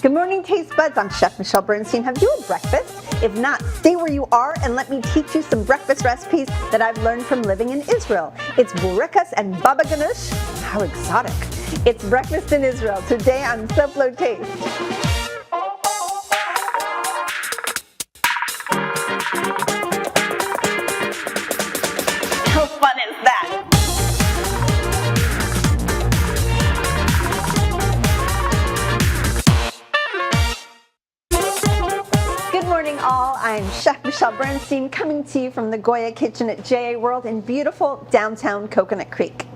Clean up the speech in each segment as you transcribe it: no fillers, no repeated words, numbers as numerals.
Good morning, Taste Buds. I'm Chef Michelle Bernstein. Have you had breakfast? If not, stay where you are and let me teach you some breakfast recipes that I've learned from living in Israel. It's Bourekas and Baba Ghanoush. How exotic. It's breakfast in Israel. Today on Subflow Taste. How fun is that? Good morning all, I'm Chef Michelle Bernstein coming to you from the Goya Kitchen at JA World in beautiful downtown Coconut Creek.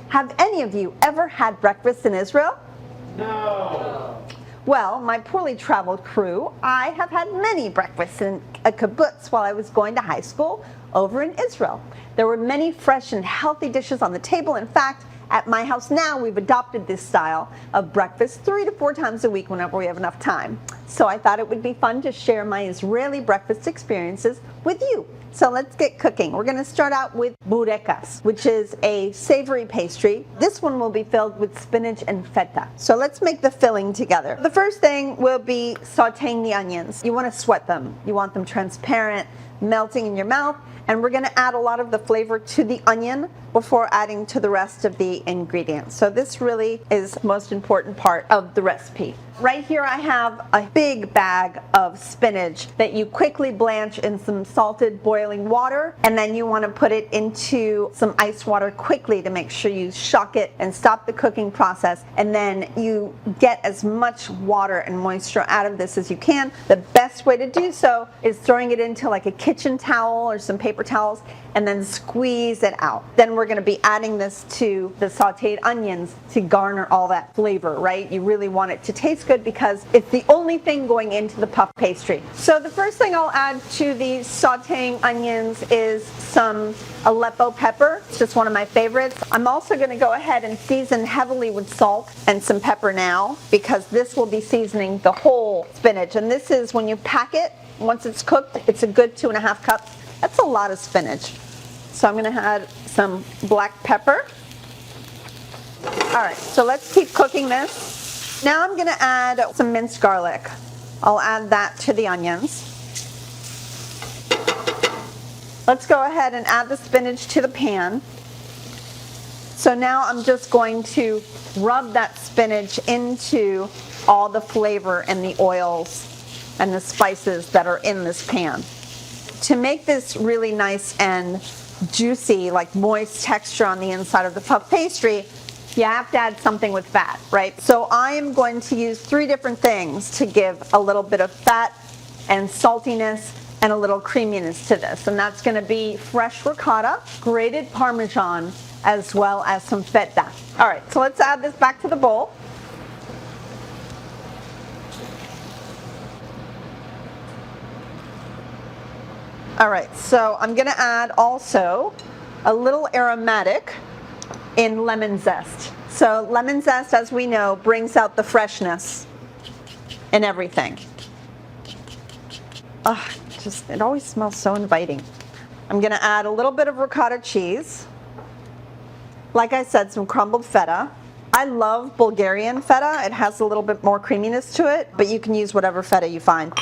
Have any of you ever had breakfast in Israel? No. Well, my poorly traveled crew, I have had many breakfasts in a kibbutz while I was going to high school over in Israel. There were many fresh and healthy dishes on the table. In fact, at my house now, we've adopted this style of breakfast 3 to 4 times a week whenever we have enough time. So I thought it would be fun to share my Israeli breakfast experiences with you. So let's get cooking. We're going to start out with bourekas, which is a savory pastry. This one will be filled with spinach and feta. So let's make the filling together. The first thing will be sauteing the onions. You want to sweat them. You want them transparent, melting in your mouth. And we're going to add a lot of the flavor to the onion before adding to the rest of the ingredients. So this really is the most important part of the recipe. Right here I have a big bag of spinach that you quickly blanch in some salted boiling water, and then you want to put it into some ice water quickly to make sure you shock it and stop the cooking process, and then you get as much water and moisture out of this as you can. The best way to do so is throwing it into like a kitchen towel or some paper towels and then squeeze it out. Then we're going to be adding this to the sauteed onions to garner all that flavor, right? You really want it to taste good because it's the only thing going into the puff pastry. So the first thing I'll add to the sauteing onions is some Aleppo pepper. It's just one of my favorites. I'm also going to go ahead and season heavily with salt and some pepper now because this will be seasoning the whole spinach. And this is when you pack it, once it's cooked, it's a good 2.5 cups. That's a lot of spinach. So I'm going to add some black pepper. All right, so let's keep cooking this. Now I'm going to add some minced garlic. I'll add that to the onions. Let's go ahead and add the spinach to the pan. So now I'm just going to rub that spinach into all the flavor and the oils and the spices that are in this pan. To make this really nice and juicy, like moist texture on the inside of the puff pastry, you have to add something with fat, right? So I am going to use 3 different things to give a little bit of fat and saltiness and a little creaminess to this. And that's going to be fresh ricotta, grated Parmesan, as well as some feta. All right, so let's add this back to the bowl. All right, so I'm going to add also a little aromatic in lemon zest. So lemon zest, as we know, brings out the freshness in everything. It always smells so inviting. I'm going to add a little bit of ricotta cheese. Like I said, some crumbled feta. I love Bulgarian feta. It has a little bit more creaminess to it, but you can use whatever feta you find.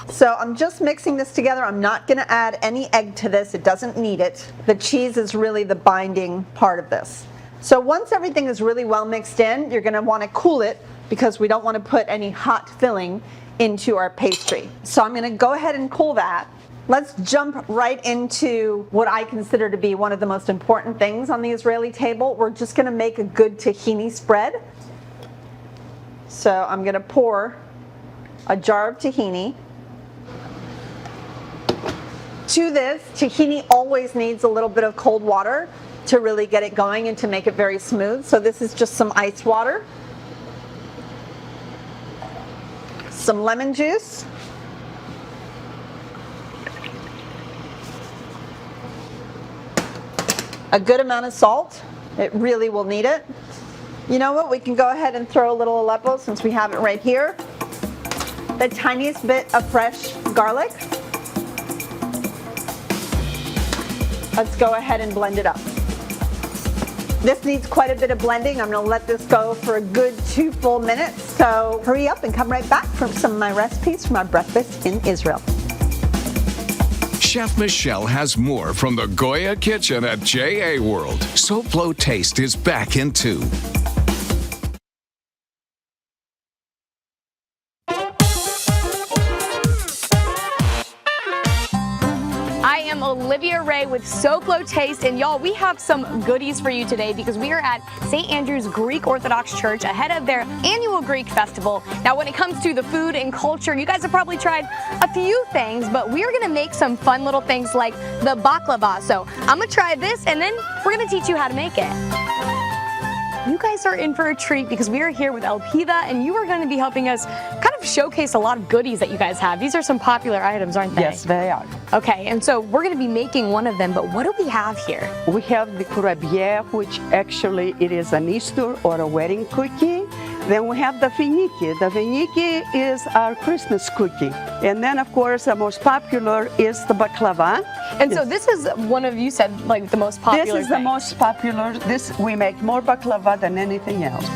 So I'm just mixing this together. I'm not going to add any egg to this. It doesn't need it. The cheese is really the binding part of this. So once everything is really well mixed in, you're going to want to cool it because we don't want to put any hot filling into our pastry. So I'm going to go ahead and cool that. Let's jump right into what I consider to be one of the most important things on the Israeli table. We're just going to make a good tahini spread. So I'm going to pour a jar of tahini. To this, tahini always needs a little bit of cold water to really get it going and to make it very smooth. So this is just some ice water, some lemon juice, a good amount of salt. It really will need it. You know what? We can go ahead and throw a little Aleppo since we have it right here. The tiniest bit of fresh garlic. Let's go ahead and blend it up. This needs quite a bit of blending. I'm going to let this go for a good 2 full minutes. So hurry up and come right back for some of my recipes for my breakfast in Israel. Chef Michelle has more from the Goya kitchen at J.A. World. SoFlo Taste is back in 2. I am Olivia Ray with SoFlo Taste, and y'all, we have some goodies for you today because we are at St. Andrew's Greek Orthodox Church ahead of their annual Greek festival. Now, when it comes to the food and culture, you guys have probably tried a few things, but we're gonna make some fun little things like the baklava. So I'm gonna try this, and then we're gonna teach you how to make it. You guys are in for a treat because we are here with Elpida, and you are going to be helping us kind of showcase a lot of goodies that you guys have. These are some popular items, aren't they? Yes, they are. Okay, and so we're going to be making one of them, but what do we have here? We have the kurabier, which actually it is an Easter or a wedding cookie. Then we have the finiki. The finiki is our Christmas cookie. And then, of course, the most popular is the baklava. And so this is one of, you said, like the most popular This is thing. the most popular. We make more baklava than anything else.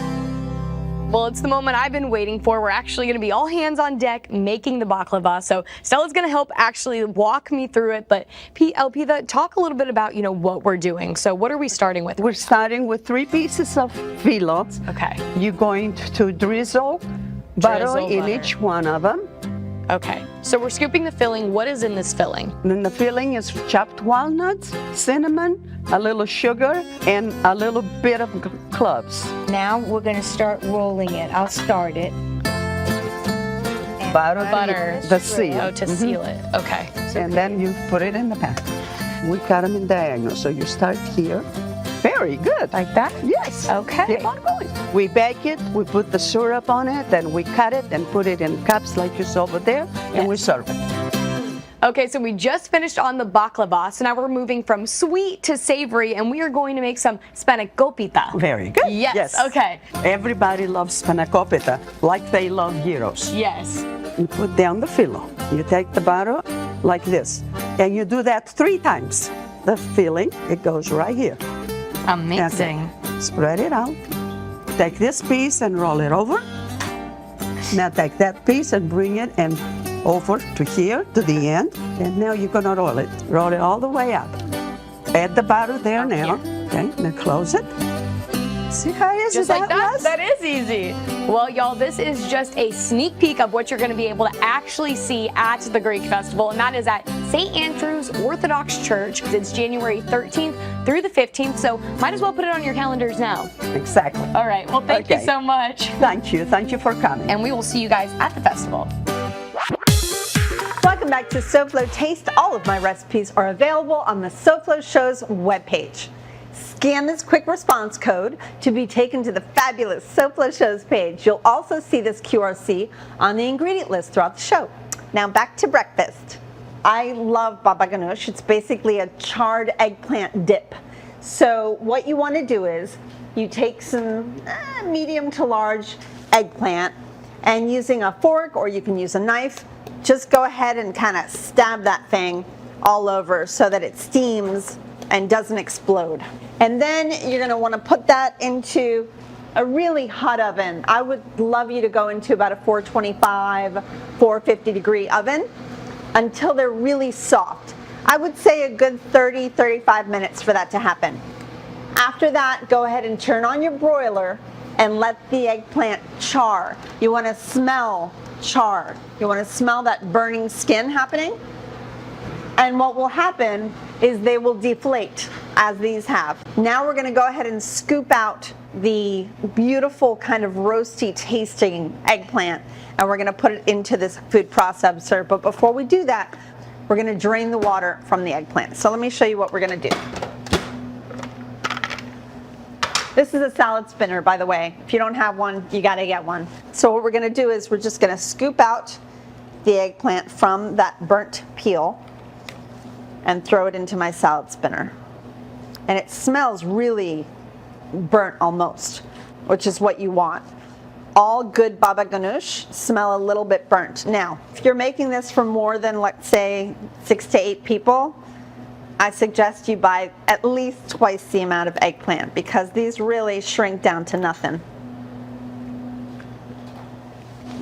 Well, it's the moment I've been waiting for. We're actually going to be all hands on deck making the baklava. So Stella's going to help actually walk me through it. But Elpida, talk a little bit about, what we're doing. So what are we starting with? We're starting with 3 pieces of filo. Okay. You're going to drizzle butter in butter. each one of them. Okay. So we're scooping the filling. What is in this filling? And then the filling is chopped walnuts, cinnamon, a little sugar, and a little bit of cloves. Now we're going to start rolling it. I'll start it. And Butter. The seal. Oh, to seal it. Okay. And then you put it in the pan. We cut them in diagonal, so you start here. Very good. Like that? Yes. Okay. Keep on going. We bake it, we put the syrup on it, then we cut it and put it in cups like you saw over there, and we serve it. Okay, so we just finished on the baklava, so now we're moving from sweet to savory, and we are going to make some spanakopita. Very good. Yes, okay. Everybody loves spanakopita like they love gyros. Yes. You put down the filo. You take the butter like this, and you do that 3 times. The filling, it goes right here. Amazing. Okay. Spread it out. Take this piece and roll it over. Now take that piece and bring it and over to here, to the end. And now you're gonna roll it. Roll it all the way up. Add the butter there now. Okay, now close it. See how easy Just like that? was? That is easy. Well, y'all, this is just a sneak peek of what you're going to be able to actually see at the Greek Festival, and that is at St. Andrew's Orthodox Church. It's January 13th through the 15th, so might as well put it on your calendars now. Exactly. All right. Well, thank you so much. Thank you. Thank you for coming. And we will see you guys at the festival. Welcome back to SoFlo Taste. All of my recipes are available on the SoFlo Show's webpage. Scan this quick response code to be taken to the fabulous SoFlo Shows page. You'll also see this QRC on the ingredient list throughout the show. Now back to breakfast. I love baba ghanoush. It's basically a charred eggplant dip. So what you want to do is you take some medium to large eggplant, and using a fork, or you can use a knife, just go ahead and kind of stab that thing all over so that it steams and doesn't explode. And then you're going to want to put that into a really hot oven. I would love you to go into about a 425, 450 degree oven until they're really soft. I would say a good 30, 35 minutes for that to happen. After that, go ahead and turn on your broiler and let the eggplant char. You want to smell char. You want to smell that burning skin happening. And what will happen is they will deflate, as these have. Now we're going to go ahead and scoop out the beautiful kind of roasty tasting eggplant, and we're going to put it into this food processor. But before we do that, we're going to drain the water from the eggplant. So let me show you what we're going to do. This is a salad spinner, by the way. If you don't have one, you got to get one. So what we're going to do is we're just going to scoop out the eggplant from that burnt peel and throw it into my salad spinner. And it smells really burnt almost, which is what you want. All good baba ghanoush smell a little bit burnt. Now, if you're making this for more than, let's say, 6 to 8 people, I suggest you buy at least twice the amount of eggplant because these really shrink down to nothing.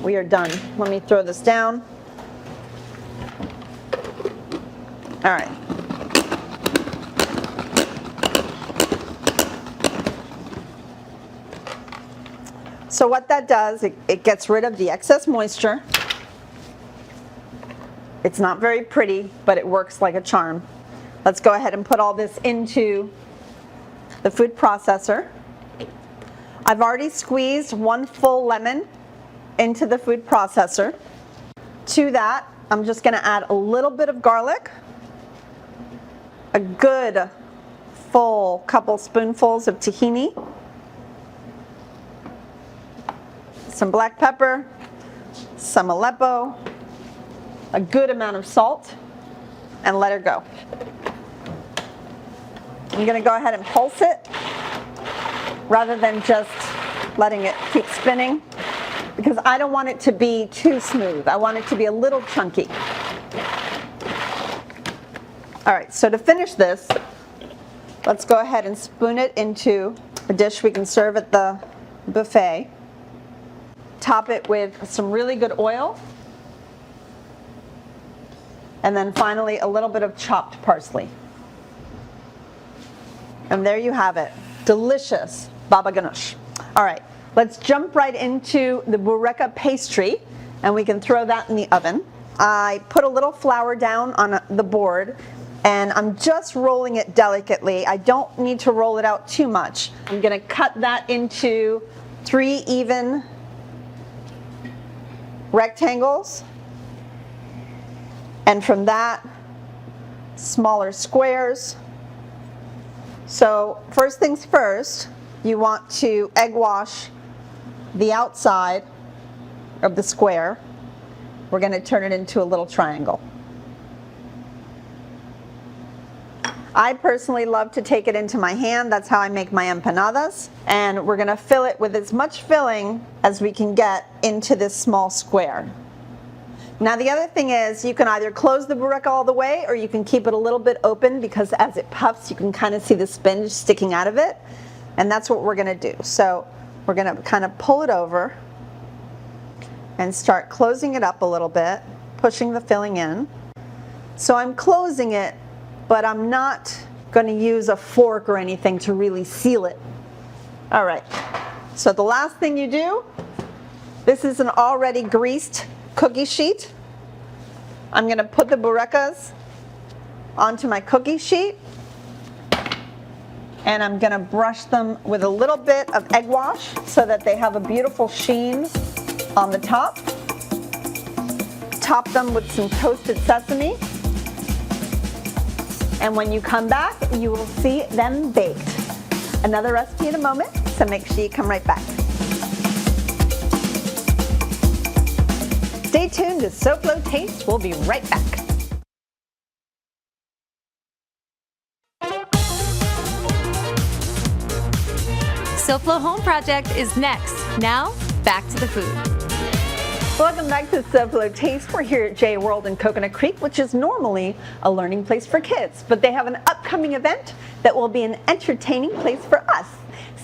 We are done. Let me throw this down. All right. So what that does, it gets rid of the excess moisture. It's not very pretty, but it works like a charm. Let's go ahead and put all this into the food processor. I've already squeezed 1 full lemon into the food processor. To that, I'm just going to add a little bit of garlic, a good full couple spoonfuls of tahini, some black pepper, some Aleppo, a good amount of salt, and let her go. I'm going to go ahead and pulse it rather than just letting it keep spinning because I don't want it to be too smooth. I want it to be a little chunky. All right, so to finish this, let's go ahead and spoon it into a dish we can serve at the buffet. Top it with some really good oil. And then finally, a little bit of chopped parsley. And there you have it. Delicious baba ghanoush. All right, let's jump right into the bureka pastry, and we can throw that in the oven. I put a little flour down on the board, and I'm just rolling it delicately. I don't need to roll it out too much. I'm gonna cut that into 3 even rectangles, and from that, smaller squares. So first things first, you want to egg wash the outside of the square. We're going to turn it into a little triangle. I personally love to take it into my hand. That's how I make my empanadas. And we're going to fill it with as much filling as we can get into this small square. Now the other thing is you can either close the bureka all the way or you can keep it a little bit open because as it puffs you can kind of see the spinach sticking out of it, and that's what we're going to do. So we're going to kind of pull it over and start closing it up a little bit, pushing the filling in. So I'm closing it, but I'm not going to use a fork or anything to really seal it. All right, so the last thing you do, this is an already greased cookie sheet. I'm going to put the burekas onto my cookie sheet, and I'm going to brush them with a little bit of egg wash so that they have a beautiful sheen on the top. Top them with some toasted sesame, and when you come back you will see them baked. Another recipe in a moment, so make sure you come right back. Stay tuned to SoFlo Taste. We'll be right back. SoFlo Home Project is next. Now, back to the food. Welcome back to SoFlo Taste. We're here at JA World in Coconut Creek, which is normally a learning place for kids, but they have an upcoming event that will be an entertaining place for us.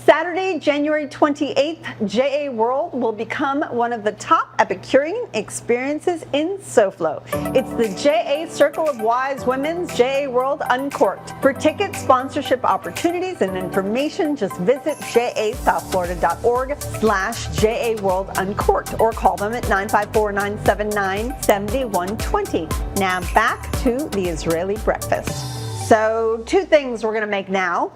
Saturday, January 28th, JA World will become one of the top Epicurean experiences in SoFlo. It's the JA Circle of Wise Women's JA World Uncorked. For tickets, sponsorship opportunities, and information, just visit jasouthflorida.org/JA World Uncorked or call them at 954-979-7120. Now back to the Israeli breakfast. So 2 things we're going to make now,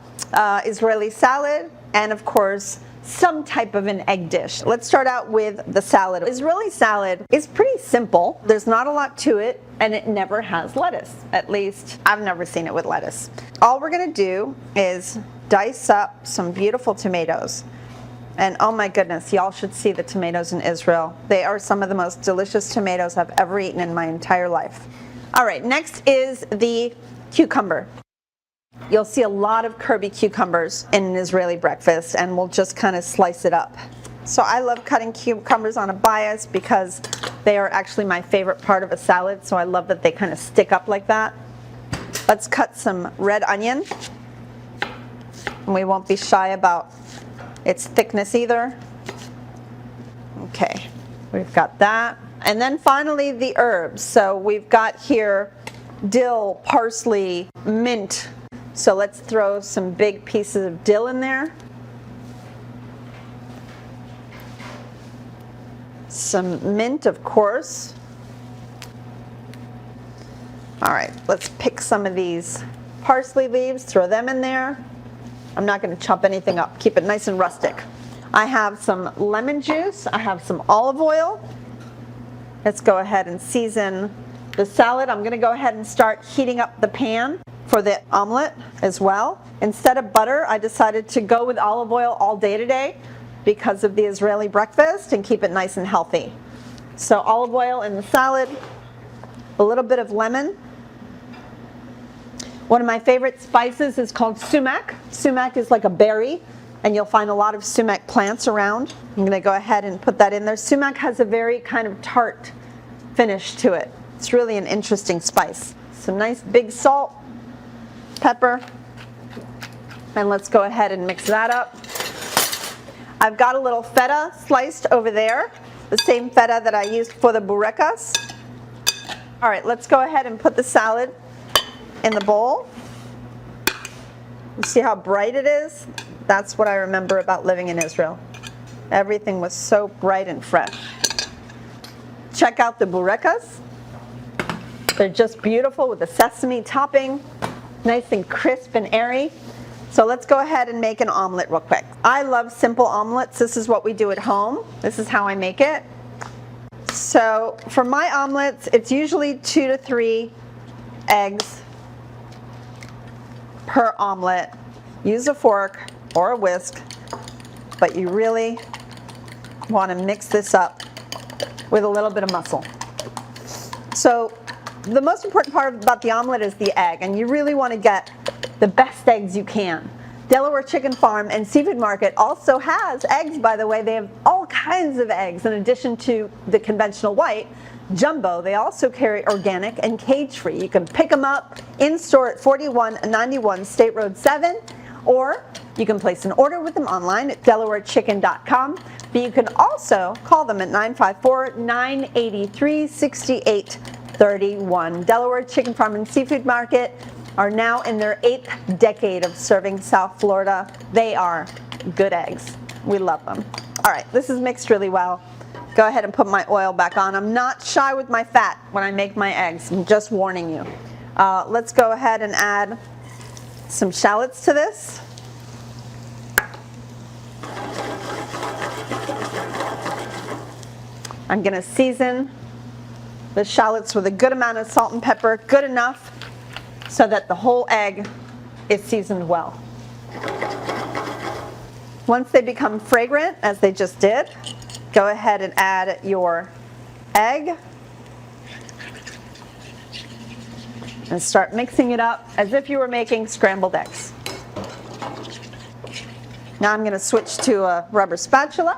Israeli salad and of course some type of an egg dish. Let's start out with the salad. Israeli salad is pretty simple. There's not a lot to it and it never has lettuce. At least I've never seen it with lettuce. All we're going to do is dice up some beautiful tomatoes. And oh my goodness, y'all should see the tomatoes in Israel. They are some of the most delicious tomatoes I've ever eaten in my entire life. All right, next is the cucumber. You'll see a lot of Kirby cucumbers in an Israeli breakfast, and we'll just kind of slice it up. So I love cutting cucumbers on a bias because they are actually my favorite part of a salad, so I love that they kind of stick up like that. Let's cut some red onion. And we won't be shy about its thickness either. Okay, we've got that. And then finally the herbs. So we've got here dill, parsley, mint. So let's throw some big pieces of dill in there. Some mint, of course. All right, let's pick some of these parsley leaves, throw them in there. I'm not going to chop anything up, keep it nice and rustic. I have some lemon juice, I have some olive oil. Let's go ahead and season the salad. I'm going to go ahead and start heating up the pan for the omelet as well. Instead of butter, I decided to go with olive oil all day today because of the Israeli breakfast and keep it nice and healthy. So olive oil in the salad, a little bit of lemon. One of my favorite spices is called sumac. Sumac is like a berry, and you'll find a lot of sumac plants around. I'm going to go ahead and put that in there. Sumac has a very kind of tart finish to it. It's really an interesting spice. Some nice big salt, pepper, and let's go ahead and mix that up. I've got a little feta sliced over there, the same feta that I used for the bourekas. All right, let's go ahead and put the salad in the bowl. You see how bright it is? That's what I remember about living in Israel. Everything was so bright and fresh. Check out the bourekas. They're just beautiful with the sesame topping, nice and crisp and airy. So let's go ahead and make an omelet real quick. I love simple omelets. This is what we do at home. This is how I make it. So for my omelets, it's usually 2 to 3 eggs per omelet. Use a fork or a whisk, but you really want to mix this up with a little bit of muscle. So the most important part about the omelet is the egg, and you really want to get the best eggs you can. Delaware Chicken Farm and Seafood Market also has eggs, by the way. They have all kinds of eggs in addition to the conventional white. Jumbo, they also carry organic and cage-free. You can pick them up in store at 4191 State Road 7, or you can place an order with them online at delawarechicken.com. But you can also call them at 954-983-6831. Delaware Chicken Farm and Seafood Market are now in their 8th decade of serving South Florida. They are good eggs. We love them. All right, this is mixed really well. Go ahead and put my oil back on. I'm not shy with my fat when I make my eggs. I'm just warning you. Let's go ahead and add some shallots to this. I'm going to season the shallots with a good amount of salt and pepper, good enough so that the whole egg is seasoned well. Once they become fragrant, as they just did, go ahead and add your egg and start mixing it up as if you were making scrambled eggs. Now I'm going to switch to a rubber spatula.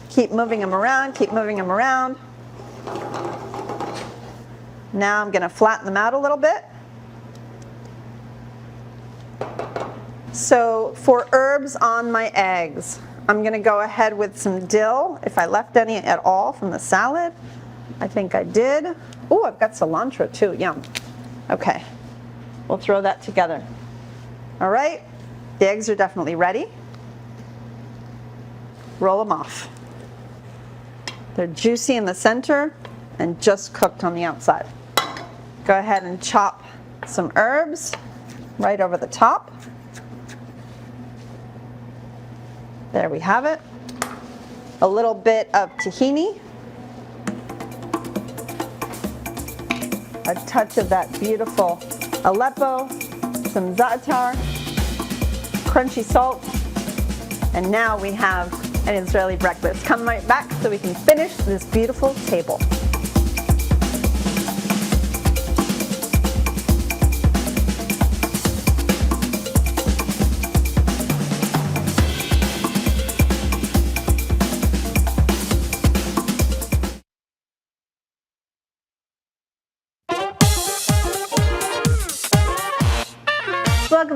Keep moving them around, keep moving them around. Now I'm going to flatten them out a little bit. So for herbs on my eggs, I'm going to go ahead with some dill, if I left any at all from the salad. I think I did. Oh, I've got cilantro too, yum. Okay, we'll throw that together. All right, the eggs are definitely ready. Roll them off. They're juicy in the center and just cooked on the outside. Go ahead and chop some herbs right over the top. There we have it. A little bit of tahini. A touch of that beautiful Aleppo, some za'atar, crunchy salt, and now we have an Israeli breakfast. Come right back so we can finish this beautiful table.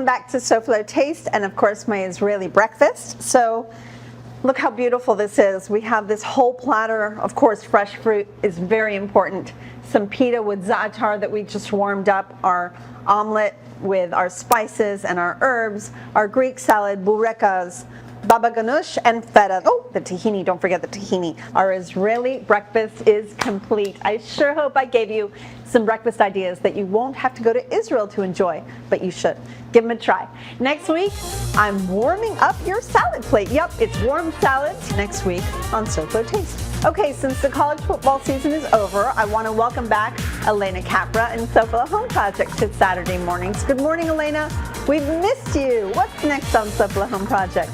Welcome back to SoFlo Taste and of course my Israeli breakfast. So look how beautiful this is. We have this whole platter. Of course, fresh fruit is very important. Some pita with za'atar that we just warmed up, our omelet with our spices and our herbs, our Greek salad, bourekas, baba ganoush, and feta. Oh, the tahini, don't forget the tahini. Our Israeli breakfast is complete. I sure hope I gave you some breakfast ideas that you won't have to go to Israel to enjoy, but you should. Give them a try. Next week, I'm warming up your salad plate. Yep, it's warm salad next week on SoFlo Taste. Okay, since the college football season is over, I want to welcome back Elena Capra and SoFlo Home Project to Saturday mornings. Good morning, Elena. We've missed you. What's next on SoFlo Home Project?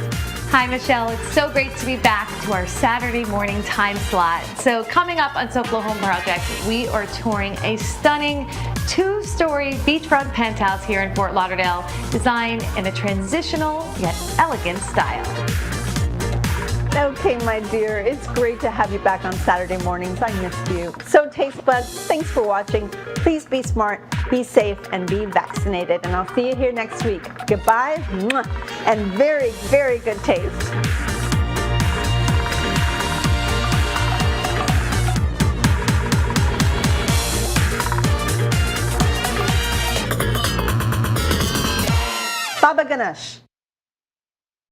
Hi, Michelle. It's so great to be back to our Saturday morning time slot. So coming up on SoFlo Home Project, we are touring a stunning two-story beachfront penthouse here in Fort Lauderdale, designed in a transitional yet elegant style. Okay, my dear, it's great to have you back on Saturday mornings. I missed you. So, Taste Buds, thanks for watching. Please be smart, be safe, and be vaccinated. And I'll see you here next week. Goodbye, and very, very good taste. Baba Ghanoush.